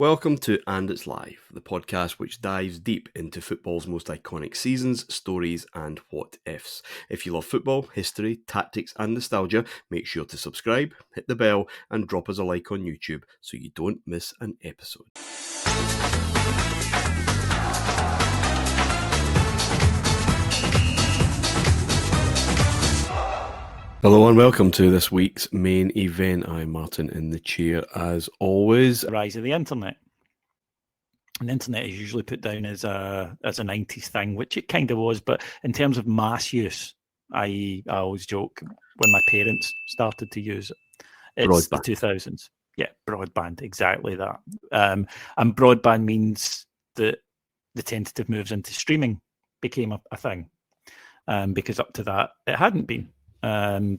Welcome to And It's Live, the podcast which dives deep into football's most iconic seasons, stories, and what ifs. If you love football, history, tactics, and nostalgia, make sure to subscribe, hit the bell, and drop us a like on YouTube so you don't miss an episode. Hello and welcome to this week's main event. I'm Martin in the chair as always. The rise of the internet. And the internet is usually put down as a 90s thing, which it kind of was, but in terms of mass use, I always joke when my parents started to use it. It's broadband. The 2000s. Yeah, broadband, exactly that. And broadband means that the tentative moves into streaming became a thing, because up to that, it hadn't been. I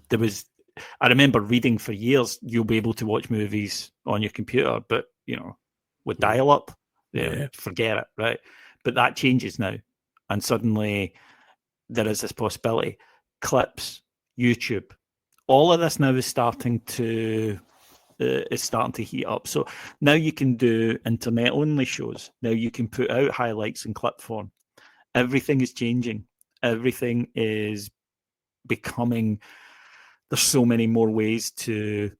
remember reading for years, you'll be able to watch movies on your computer, but, with dial-up, forget it, right? But that changes now. And suddenly there is this possibility. Clips, YouTube, all of this now is starting to heat up. So now you can do internet-only shows. Now you can put out highlights in clip form. Everything is changing. Everything is becoming, there's so many more ways to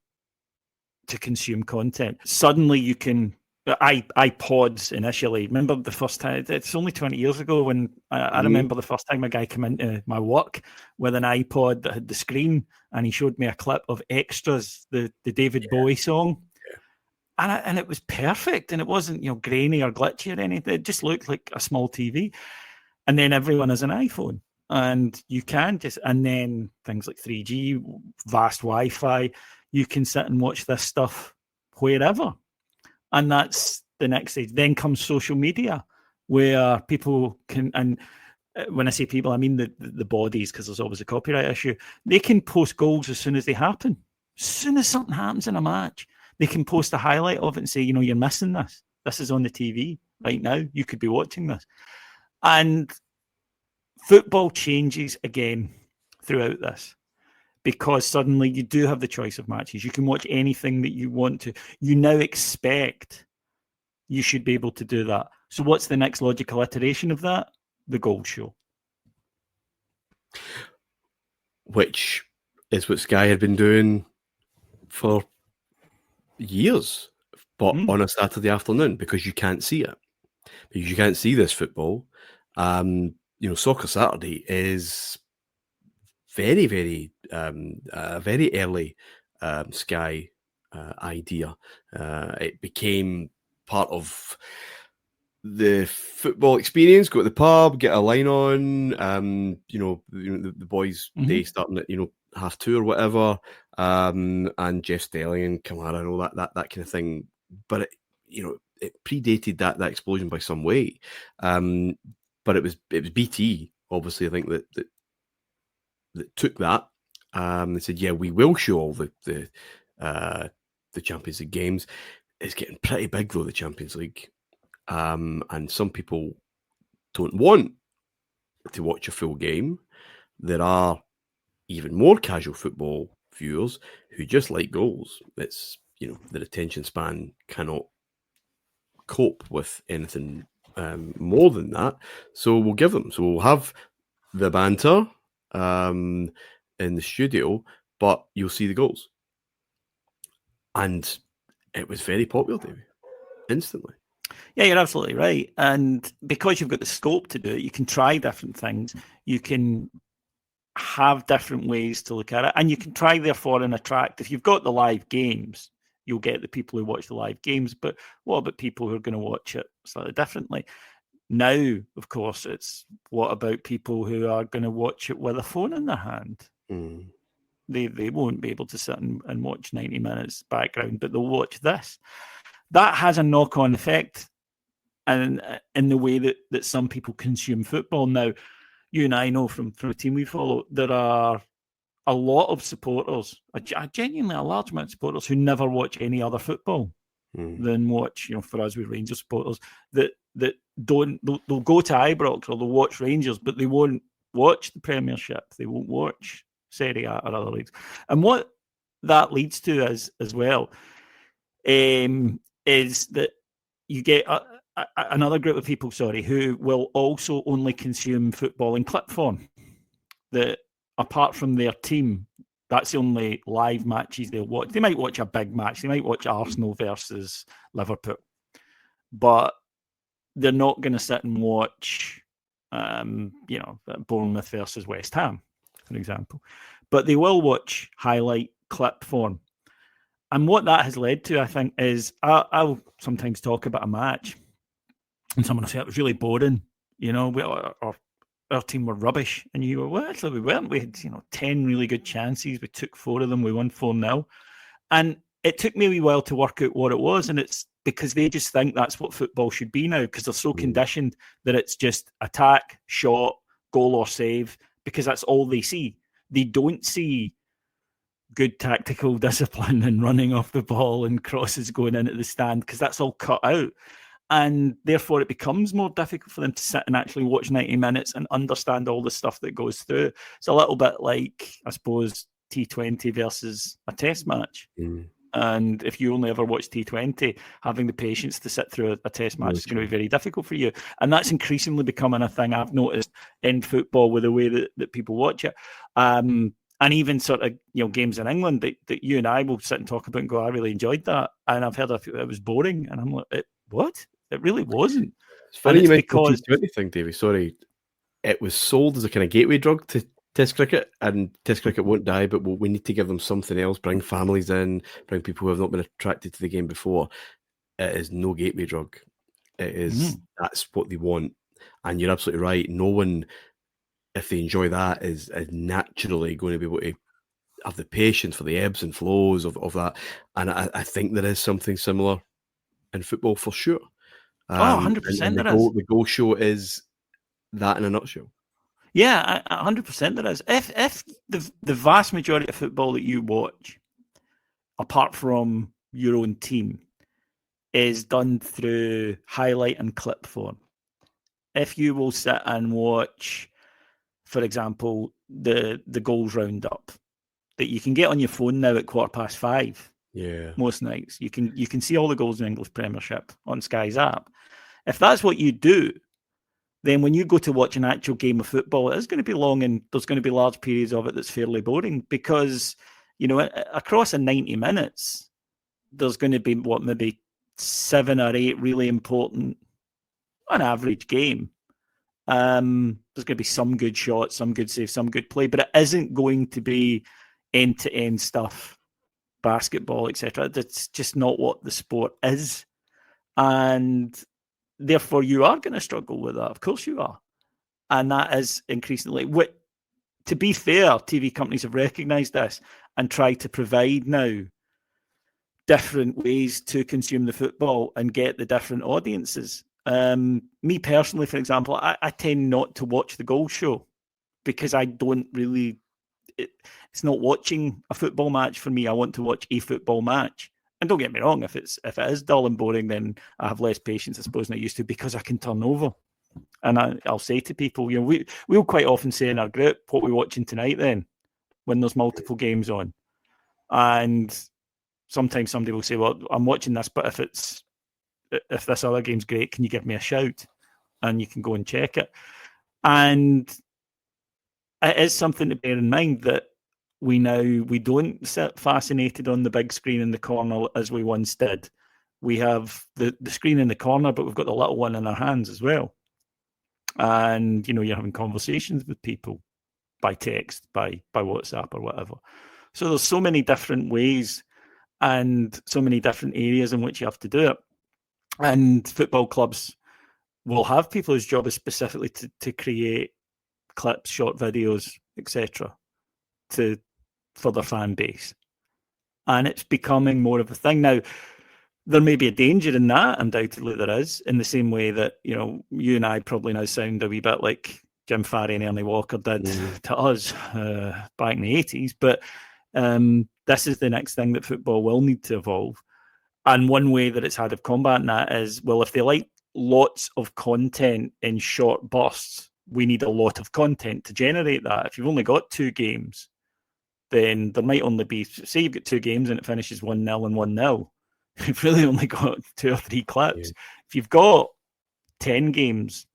consume content. Suddenly you can, iPods initially, remember the first time, it's only 20 years ago when I remember the first time a guy came into my work with an iPod that had the screen and he showed me a clip of Extras, the David Bowie song. And it was perfect, and it wasn't grainy or glitchy or anything. It just looked like a small TV. And then everyone has an iPhone. And you can and then things like 3G, vast Wi-Fi, you can sit and watch this stuff wherever. And that's the next stage. Then comes social media, where people can, and when I say people, I mean the bodies, because there's always a copyright issue. They can post goals as soon as they happen. As soon as something happens in a match, they can post a highlight of it and say, you're missing this. This is on the TV right now. You could be watching this. And football changes again throughout this, because suddenly you do have the choice of matches. You can watch anything that you want to. You now expect you should be able to do that. So what's the next logical iteration of that? The goal show. Which is what Sky had been doing for years, but on a Saturday afternoon, because you can't see it. Because you can't see this football. Soccer Saturday is very, very, very early Sky idea. It became part of the football experience. Go to the pub, get a line on. The boys' day starting at 2:30 or whatever, and Jeff Stelling and Kamara and all that kind of thing. But it predated that explosion by some way. But it was BT, obviously, I think that took that. They said, yeah, we will show all the Champions League games. It's getting pretty big, though, the Champions League. And some people don't want to watch a full game. There are even more casual football viewers who just like goals. It's, their attention span cannot cope with anything more than that, so we'll give them. So we'll have the banter in the studio, but you'll see the goals. And it was very popular, Davey, instantly. Yeah, you're absolutely right. And because you've got the scope to do it, you can try different things. You can have different ways to look at it, and you can try, therefore, and attract. If you've got the live games, you'll get the people who watch the live games, but what about people who are going to watch it slightly differently? Now, of course, it's what about people who are going to watch it with a phone in their hand? They won't be able to sit and watch 90 minutes background, but they'll watch this. That has a knock-on effect in the way that some people consume football. Now, you and I know from a team we follow, there are a lot of supporters, genuinely a large amount of supporters who never watch any other football than watch, for us, with Rangers supporters, that they'll go to Ibrox or they'll watch Rangers, but they won't watch the Premiership. They won't watch Serie A or other leagues. And what that leads to as well is that you get another group of people, who will also only consume football in clip form. That apart from their team, that's the only live matches they'll watch. They might watch a big match. They might watch Arsenal versus Liverpool, but they're not going to sit and watch, Bournemouth versus West Ham, for example. But they will watch highlight clip form. And what that has led to, I think, is I'll sometimes talk about a match and someone will say it was really boring. Our team were rubbish. And you go, well, actually, we weren't. We had, 10 really good chances. We took 4 of them. We won 4-0. And it took me a wee while to work out what it was. And it's because they just think that's what football should be now, because they're so conditioned that it's just attack, shot, goal or save, because that's all they see. They don't see good tactical discipline and running off the ball and crosses going into the stand, because that's all cut out. And therefore, it becomes more difficult for them to sit and actually watch 90 minutes and understand all the stuff that goes through. It's a little bit like, I suppose, T20 versus a test match. And if you only ever watch T20, having the patience to sit through a test match is going to be very difficult for you. And that's increasingly becoming a thing I've noticed in football with the way that people watch it. And even sort of, games in England that you and I will sit and talk about and go, I really enjoyed that. And I've heard it was boring. And I'm like, what? It really wasn't. It's funny you mentioned the T20 thing, Davey. Sorry. It was sold as a kind of gateway drug to Test cricket, and Test cricket won't die, but we need to give them something else, bring families in, bring people who have not been attracted to the game before. It is no gateway drug. It is, that's what they want. And you're absolutely right. No one, if they enjoy that, is naturally going to be able to have the patience for the ebbs and flows of that. And I think there is something similar in football for sure. 100% there is. The goal show is that in a nutshell. Yeah, 100% there is. If the vast majority of football that you watch, apart from your own team, is done through highlight and clip form, if you will sit and watch, for example, the goals roundup that you can get on your phone now at 5:15, most nights, you can see all the goals in the English Premiership on Sky's app. If that's what you do, then when you go to watch an actual game of football, it's going to be long and there's going to be large periods of it that's fairly boring because, across a 90 minutes, there's going to be, maybe 7 or 8 really important, on average, game. There's going to be some good shots, some good saves, some good play, but it isn't going to be end-to-end stuff, basketball, etc. That's just not what the sport is. And therefore, you are going to struggle with that. Of course you are. And that is increasingly... To be fair, TV companies have recognised this and try to provide now different ways to consume the football and get the different audiences. Me personally, for example, I tend not to watch the goal show because I don't really... It's not watching a football match for me. I want to watch a football match. And don't get me wrong, if it is dull and boring, then I have less patience, I suppose, than I used to because I can turn over. And I'll say to people, we'll quite often say in our group, what are we watching tonight then, when there's multiple games on? And sometimes somebody will say, well, I'm watching this, but if this other game's great, can you give me a shout? And you can go and check it. And it is something to bear in mind that we don't sit fascinated on the big screen in the corner as we once did. We have the screen in the corner, but we've got the little one in our hands as well. And, you're having conversations with people by text, by WhatsApp or whatever. So there's so many different ways and so many different areas in which you have to do it. And football clubs will have people whose job is specifically to create clips, short videos, etc., for their fan base. And it's becoming more of a thing. Now, there may be a danger in that, undoubtedly there is, in the same way that, you and I probably now sound a wee bit like Jim Farry and Ernie Walker did to us back in the 80s. But this is the next thing that football will need to evolve. And one way that it's had of combating that is, well, if they like lots of content in short bursts, we need a lot of content to generate that. If you've only got 2 games, then there might only be, say you've got 2 games and it finishes 1-0 and 1-0, We've really only got 2 or 3 clips. Yeah. If you've got 10 games,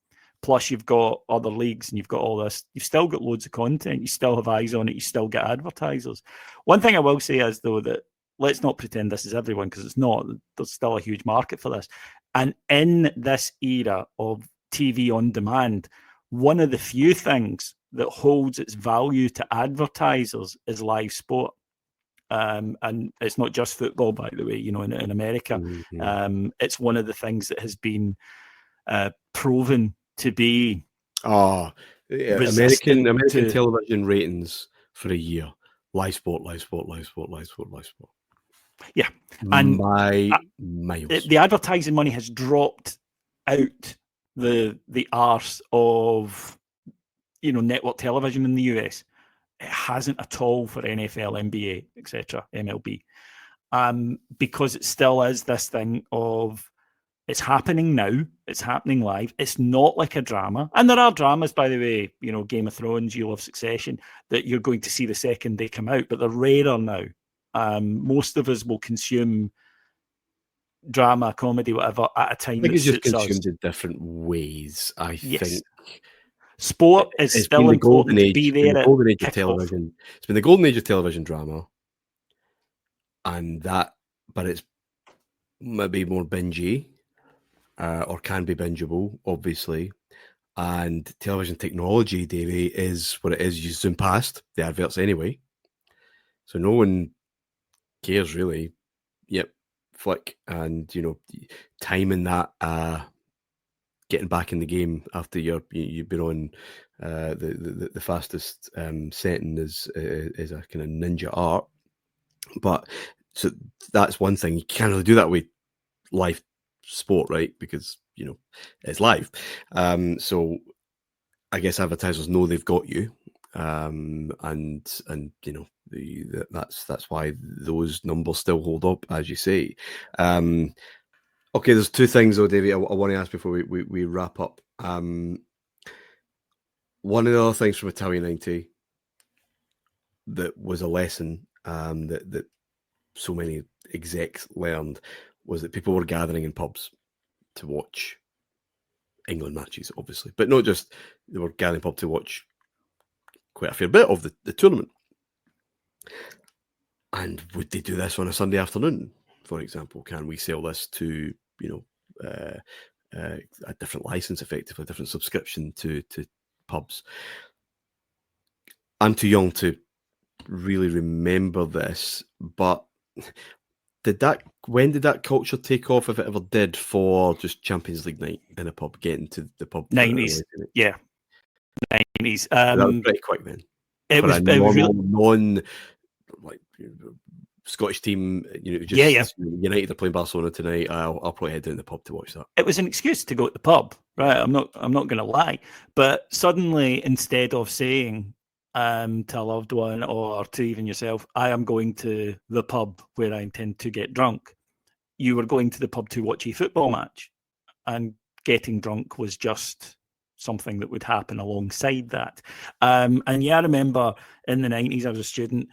plus you've got other leagues and you've got all this, you've still got loads of content. You still have eyes on it. You still get advertisers. One thing I will say is, though, that let's not pretend this is everyone, because it's not. There's still a huge market for this. And in this era of TV on demand, one of the few things that holds its value to advertisers is live sport. And it's not just football, by the way, in America. Mm-hmm. It's one of the things that has been proven to be American television ratings for a year. Live sport. Yeah. And by miles. The advertising money has dropped out the arse of network television in the US. It hasn't at all for NFL, NBA, etc., MLB, because it still is this thing of it's happening now, it's happening live. It's not like a drama, and there are dramas, by the way. Game of Thrones, you love Succession, that you're going to see the second they come out, but they're rarer now. Most of us will consume drama, comedy, whatever, at a time. I think it's just consumed in different ways. I think. Sport is still important to be there. It's been the golden age of television. It's been the golden age of television drama, but it's maybe more bingey, or can be bingeable, obviously. And television technology, Davey, is what it is. You zoom past the adverts anyway, so no one cares really. Yep, flick, and timing that. Getting back in the game after you've been on the fastest setting is a kind of ninja art. But so that's one thing. You can't really do that with live sport, right? Because it's live. So I guess advertisers know they've got you, and that's why those numbers still hold up, as you say. Okay, there's 2 things though, Davey, I want to ask before we wrap up. One of the other things from Italia 90 that was a lesson that so many execs learned was that people were gathering in pubs to watch England matches, obviously, but not just, they were gathering in pubs to watch quite a fair bit of the tournament. And would they do this on a Sunday afternoon, for example? Can we sell this to a different license, effectively, a different subscription to pubs? I'm too young to really remember this, but when did that culture take off, if it ever did, for just Champions League night in a pub, getting to the pub? 90s, yeah, 90s. That was pretty quick then. It was really non like Scottish team, United are playing Barcelona tonight. I'll probably head down to the pub to watch that. It was an excuse to go to the pub, right? I'm not going to lie. But suddenly, instead of saying to a loved one or to even yourself, I am going to the pub where I intend to get drunk, you were going to the pub to watch a football match, and getting drunk was just something that would happen alongside that. And I remember in the 90s, I was a student.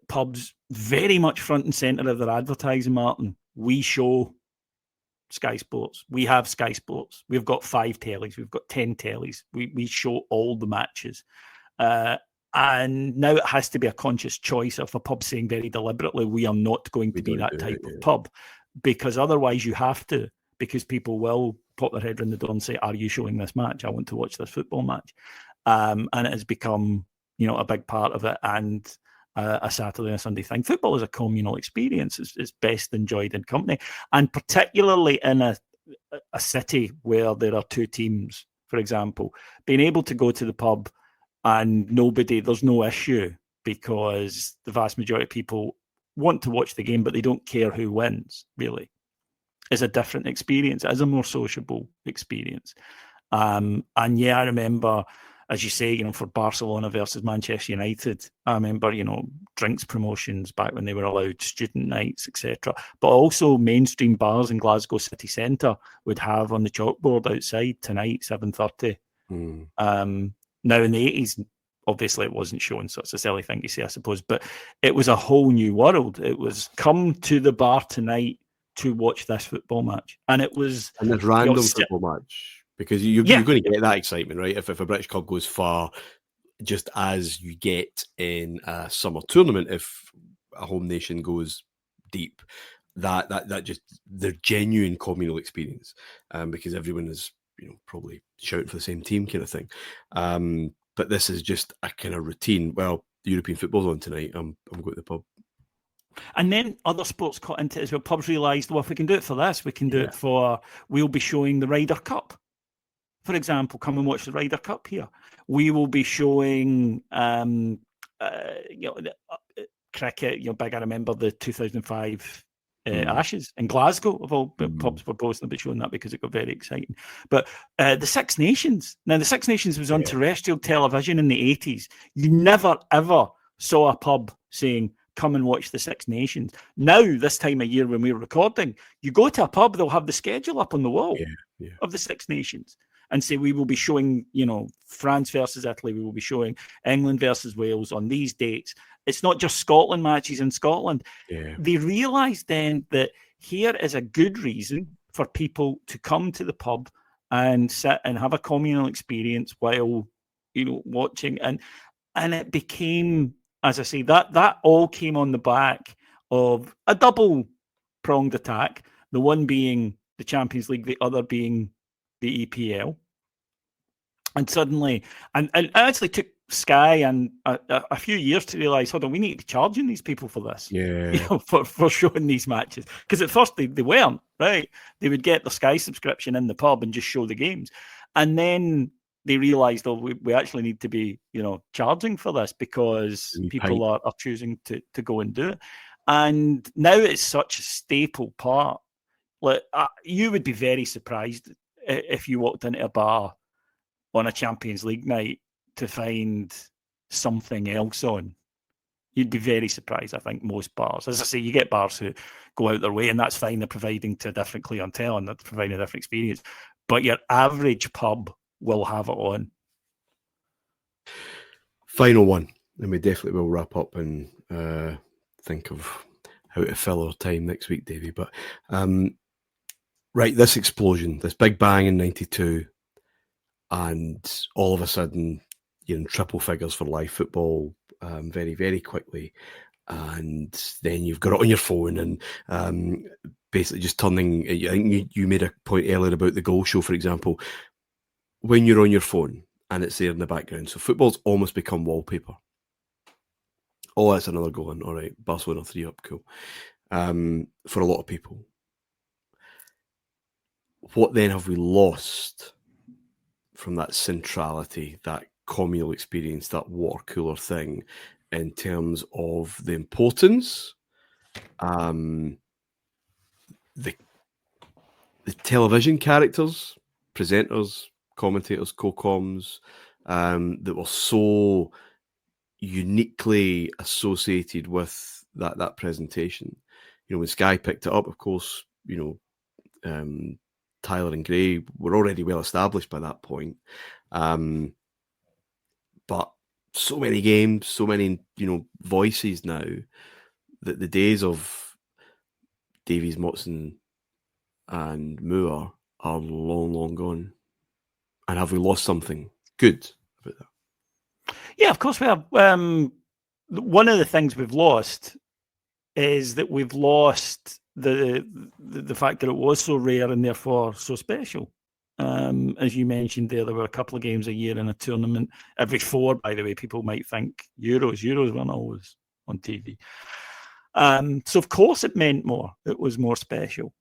Pubs very much front and centre of their advertising, Martin. We show Sky Sports. We have Sky Sports. We've got 5 tellies. We've got 10 tellies. We show all the matches. And now it has to be a conscious choice of a pub saying very deliberately, we are not going to be that type of pub, because otherwise you have to, because people will pop their head around the door and say, are you showing this match? I want to watch this football match. And it has become, a big part of it, and a Saturday and a Sunday thing. Football is a communal experience. It's best enjoyed in company, and particularly in a city where there are 2 teams, for example, being able to go to the pub and there's no issue, because the vast majority of people want to watch the game, but they don't care who wins, really, is a different experience. It is a more sociable experience. And I remember, as you say, for Barcelona versus Manchester United, I remember, drinks promotions back when they were allowed, student nights, etc. But also mainstream bars in Glasgow city centre would have on the chalkboard outside, tonight, 7:30. Now, in the 80s, obviously it wasn't shown, so it's a silly thing to say, I suppose, but it was a whole new world. It was, come to the bar tonight to watch this football match. And it was... And this random football match, because you're going to get that excitement, right? If a British club goes far, just as you get in a summer tournament, if a home nation goes deep, that just the genuine communal experience, because everyone is probably shouting for the same team kind of thing. But this is just a kind of routine. Well, the European football's on tonight. I'm going to the pub. And then other sports caught into it as well. Pubs realised, well, if we can do it for this, we can do it for... We'll be showing the Ryder Cup, for example. Come and watch the Ryder Cup here. We will be showing, cricket. Big. I remember the 2005 Ashes in Glasgow. Of all pubs were boasting about showing that because it got very exciting. But the Six Nations. Now, the Six Nations was on terrestrial television in the 80s. You never ever saw a pub saying, come and watch the Six Nations. Now, this time of year when we're recording, you go to a pub, they'll have the schedule up on the wall of the Six Nations and say, we will be showing, France versus Italy, we will be showing England versus Wales on these dates. It's not just Scotland matches in Scotland. Yeah. They realised then that here is a good reason for people to come to the pub and sit and have a communal experience while, watching. And it became... As I say, that all came on the back of a double-pronged attack, the one being the Champions League, the other being the EPL. And suddenly, and it actually took Sky and a few years to realise, hold on, we need to be charging these people for this, for showing these matches. Because at first they weren't, right? They would get the Sky subscription in the pub and just show the games. And then they realised, we actually need to be, charging for this because people are choosing to go and do it. And now it's such a staple part. Like, you would be very surprised if you walked into a bar on a Champions League night to find something else on. You'd be very surprised, I think, most bars. As I say, you get bars who go out their way, and that's fine. They're providing to a different clientele and they're providing a different experience. But your average pub will have it on. Final one, and we definitely will wrap up and think of how to fill our time next week, Davey. But right, this explosion, this big bang in '92, and all of a sudden you're in triple figures for live football very, very quickly. And then you've got it on your phone and basically just turning... I think you made a point earlier about the goal show, for example. When you're on your phone and it's there in the background. So football's almost become wallpaper. Oh, that's another goal in. All right, Barcelona 3 up, cool. For a lot of people. What then have we lost from that centrality, that communal experience, that water cooler thing, in terms of the importance, the television characters, presenters, commentators, co-coms, that were so uniquely associated with that presentation. When Sky picked it up, of course, Tyler and Gray were already well established by that point. But so many games, so many, voices now, that the days of Davies, Motson and Moore are long, long gone. And have we lost something good about that? Yeah, of course we have. One of the things we've lost is that we've lost the fact that it was so rare and therefore so special. As you mentioned there were a couple of games a year in a tournament. Every 4, by the way, people might think Euros weren't always on TV. So of course it meant more. It was more special.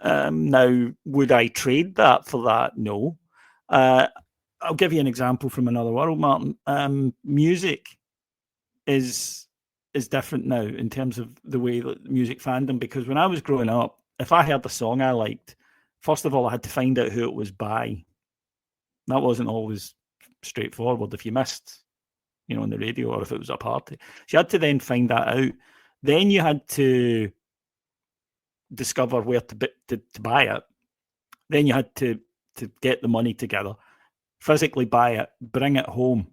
Now, would I trade that for that? No. I'll give you an example from another world, Martin. Music is different now in terms of the way that music fandom, because when I was growing up, if I heard a song I liked, first of all, I had to find out who it was by. That wasn't always straightforward. If you missed, on the radio, or if it was a party, so you had to then find that out. Then you had to discover where to buy it. Then you had to get the money together, physically buy it, bring it home,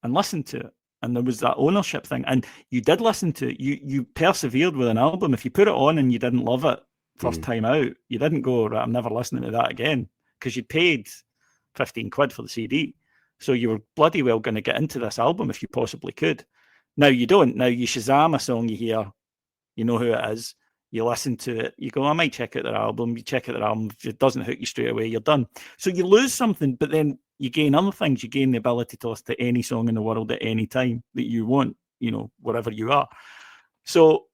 and listen to it. And there was that ownership thing. And you did listen to it. You persevered with an album. If you put it on and you didn't love it, first time out, you didn't go, right, I'm never listening to that again, because you'd paid 15 quid for the CD. So you were bloody well going to get into this album if you possibly could. Now you don't. Now you Shazam a song you hear, you know who it is, you listen to it, you go, I might check out their album, you check out their album, if it doesn't hook you straight away, you're done. So you lose something, but then you gain other things. You gain the ability to listen to any song in the world at any time that you want, you know, wherever you are. So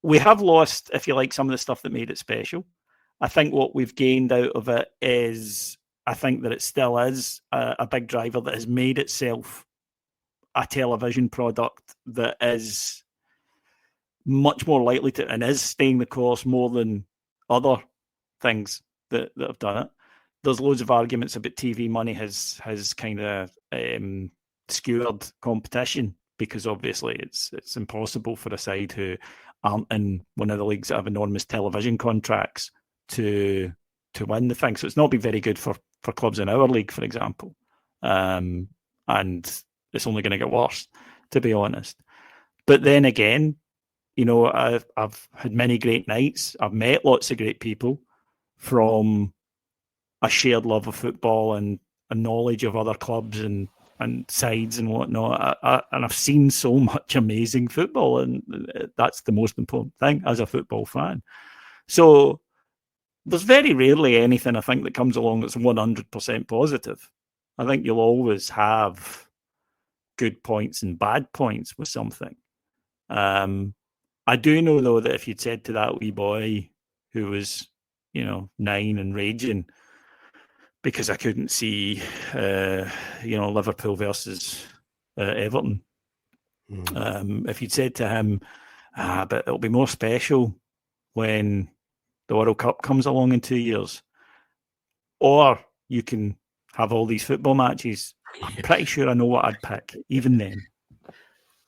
we have lost, if you like, some of the stuff that made it special. I think what we've gained out of it is, I think that it still is a big driver that has made itself a television product that is much more likely to, and is staying the course more than other things that have done it. There's loads of arguments about TV money has kind of skewered competition, because obviously it's impossible for a side who aren't in one of the leagues that have enormous television contracts to win the thing. So it's not been very good for clubs in our league, for example. And it's only going to get worse, to be honest. But then again, you know, I've had many great nights. I've met lots of great people from a shared love of football and a knowledge of other clubs and sides and whatnot. And I've seen so much amazing football, and that's the most important thing as a football fan. So there's very rarely anything, I think, that comes along that's 100% positive. I think you'll always have good points and bad points with something. I do know, though, that if you'd said to that wee boy who was, you know, 9 and raging because I couldn't see, you know, Liverpool versus Everton, if you'd said to him, but it'll be more special when the World Cup comes along in 2 years, or you can have all these football matches, I'm pretty sure I know what I'd pick, even then.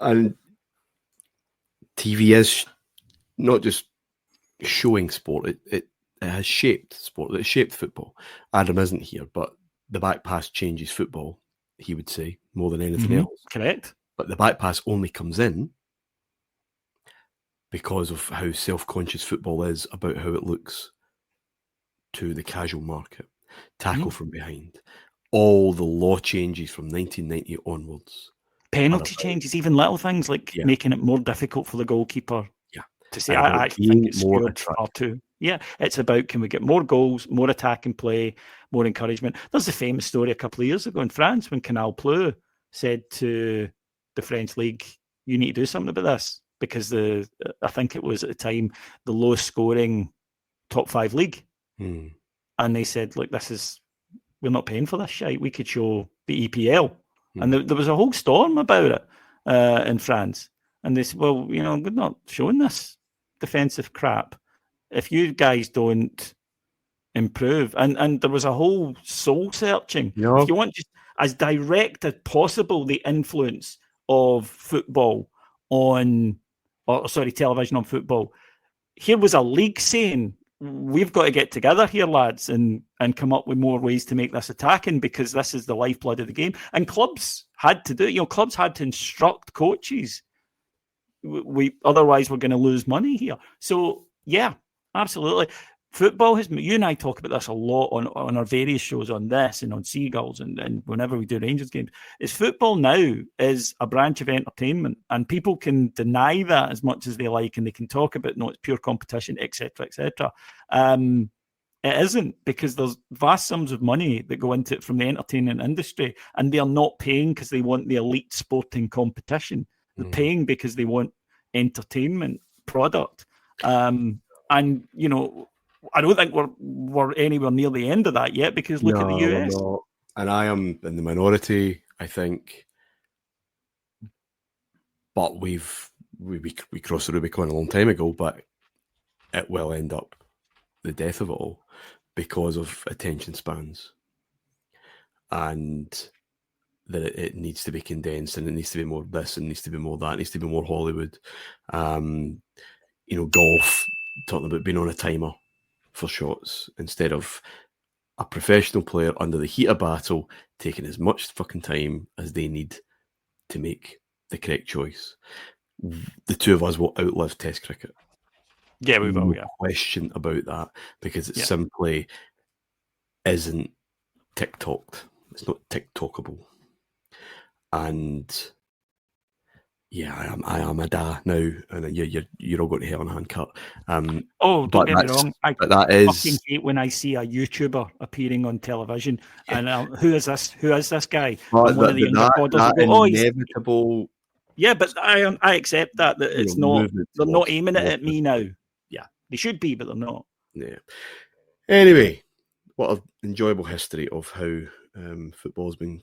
And TV is not just showing sport, it has shaped sport, it shaped football. Adam isn't here, but the back pass changes football, he would say, more than anything else. Correct. But the back pass only comes in because of how self-conscious football is about how it looks to the casual market. Tackle from behind. All the law changes from 1990 onwards. Penalty changes, even little things like making it more difficult for the goalkeeper to say, I actually think it's more attractive. Yeah, it's about, can we get more goals, more attacking play, more encouragement. There's a famous story a couple of years ago in France when Canal Plus said to the French league, you need to do something about this, because I think it was at the time the lowest scoring top 5 league. And they said, look, we're not paying for this shite. We could show the EPL. And there was a whole storm about it in France. And they said, well, you know, we're not showing this defensive crap if you guys don't improve. And there was a whole soul searching. If you want just as direct as possible the influence of football television on football, here was a league saying, we've got to get together here, lads, and come up with more ways to make this attacking, because this is the lifeblood of the game. And clubs had to do it. You know, clubs had to instruct coaches. Otherwise, we're going to lose money here. So, yeah, absolutely. Football has, you and I talk about this a lot on our various shows on this and on Seagulls and whenever we do Rangers games, is football now is a branch of entertainment, and people can deny that as much as they like, and they can talk about, no, it's pure competition, etc., etc. It isn't, because there's vast sums of money that go into it from the entertainment industry, and they're not paying because they want the elite sporting competition. They're paying because they want entertainment product. And, you know, I don't think we're anywhere near the end of that yet, because look at the US. No. And I am in the minority, I think. But we crossed the Rubicon a long time ago, but it will end up the death of it all because of attention spans. And that it needs to be condensed, and it needs to be more this, and needs to be more that, it needs to be more Hollywood. You know, golf, talking about being on a timer for shots instead of a professional player under the heat of battle taking as much fucking time as they need to make the correct choice. The two of us will outlive Test cricket. Yeah, we will. No Yeah, question about that, because it Yeah. simply isn't TikToked. It's not TikTokable. And yeah, I am a da now, and you're all going to hell in a hand cut. Oh, don't but get me wrong. I but that fucking is hate when I see a YouTuber appearing on television, and who is this? Who is this guy? but And one of the younger podders will go, "Oh, he's." inevitable. Yeah, but I accept that it's not. Movement They're not towards aiming it at me now. Yeah, They should be, but they're not. yeah. Anyway, what an enjoyable history of how football has been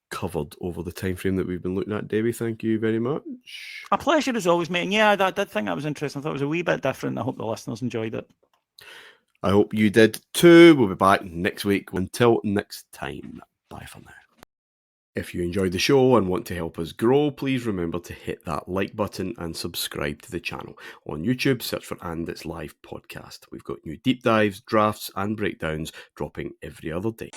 covered over the time frame that we've been looking at, Davey. Thank you very much. A pleasure as always, mate. And yeah, I did think that was interesting. I thought it was a wee bit different. I hope the listeners enjoyed it. I hope you did too. We'll be back next week. Until next time, bye for now. If you enjoyed the show and want to help us grow, please remember to hit that like button and subscribe to the channel. On YouTube, search for And It's Live Podcast. We've got new deep dives, drafts, and breakdowns dropping every other day.